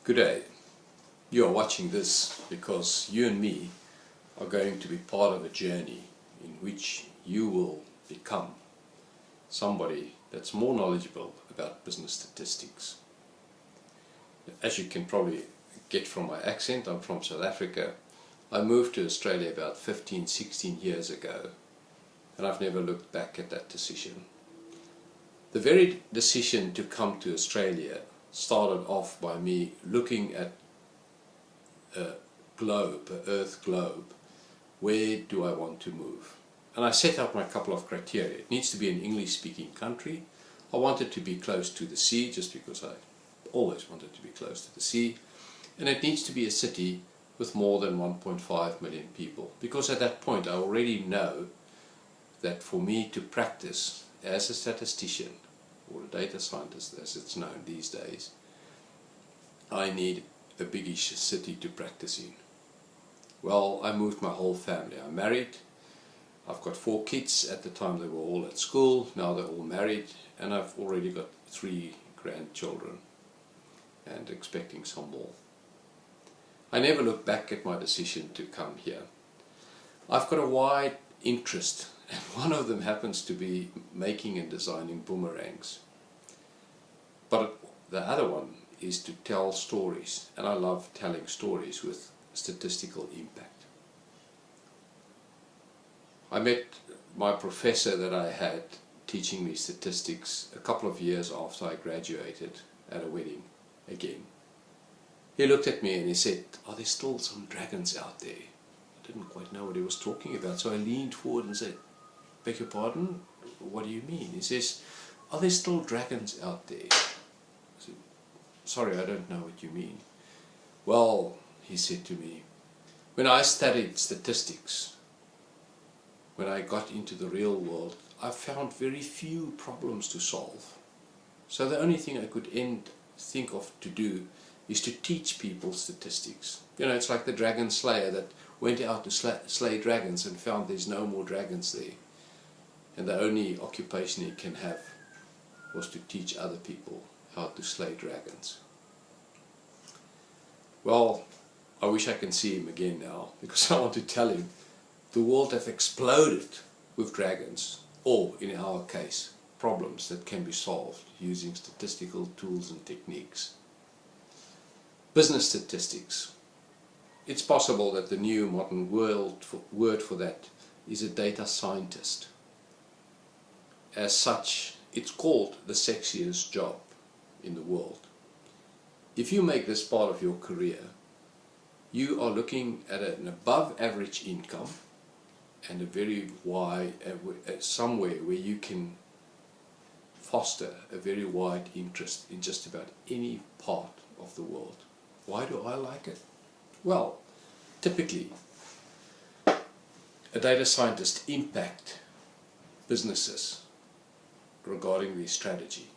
Good day. You are watching this because you and me are going to be part of a journey in which you will become somebody that's more knowledgeable about business statistics. As you can probably get from my accent, I'm from South Africa. I moved to Australia about 15-16 years ago, and I've never looked back at that decision. The very decision to come to Australia started off by me looking at a globe, an Earth globe. Where do I want to move? And I set up my couple of criteria. It needs to be an English-speaking country. I wanted to be close to the sea, just because I always wanted to be close to the sea. And it needs to be a city with more than 1.5 million people, because at that point I already know that for me to practice as a statistician, or a data scientist as it's known these days, I need a biggish city to practice in. Well, I moved my whole family. I'm married, I've got 4 kids. At the time they were all at school, now they're all married, and I've already got 3 grandchildren and expecting some more. I never look back at my decision to come here. I've got a wide interest, and one of them happens to be making and designing boomerangs. But the other one is to tell stories, and I love telling stories with statistical impact. I met my professor that I had teaching me statistics a couple of years after I graduated at a wedding again. He looked at me and he said, "Are there still some dragons out there?" I didn't quite know what he was talking about, so I leaned forward and said, "Beg your pardon? What do you mean?" He says, "Are there still dragons out there?" I said, "Sorry, I don't know what you mean." "Well," he said to me, "when I studied statistics, when I got into the real world, I found very few problems to solve. So the only thing I could think of to do is to teach people statistics. You know, it's like the dragon slayer that went out to slay dragons and found there's no more dragons there. And the only occupation he can have was to teach other people how to slay dragons." Well, I wish I can see him again now, because I want to tell him the world has exploded with dragons, or in our case, problems that can be solved using statistical tools and techniques. Business statistics. It's possible that the new modern word for that is a data scientist. As such, it's called the sexiest job in the world. If you make this part of your career, you are looking at an above average income and a very wide, somewhere where you can foster a very wide interest in just about any part of the world. Why do I like it? Well, typically, a data scientist impact businesses regarding their strategy.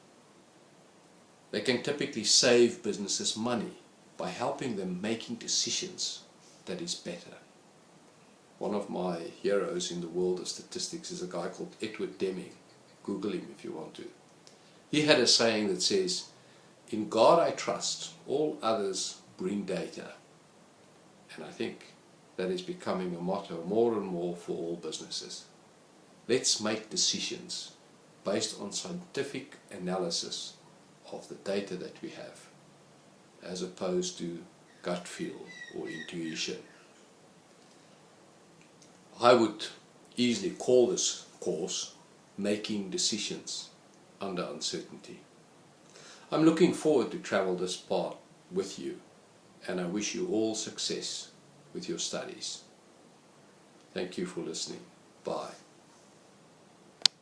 They can typically save businesses money by helping them making decisions that is better. One of my heroes in the world of statistics is a guy called Edward Deming. Google him if you want to. He had a saying that says, "In God I trust, all others bring data." And I think that is becoming a motto more and more for all businesses. Let's make decisions based on scientific analysis of the data that we have, as opposed to gut feel or intuition. I would easily call this course Making Decisions Under Uncertainty. I'm looking forward to travel this part with you, and I wish you all success with your studies. Thank you for listening. Bye.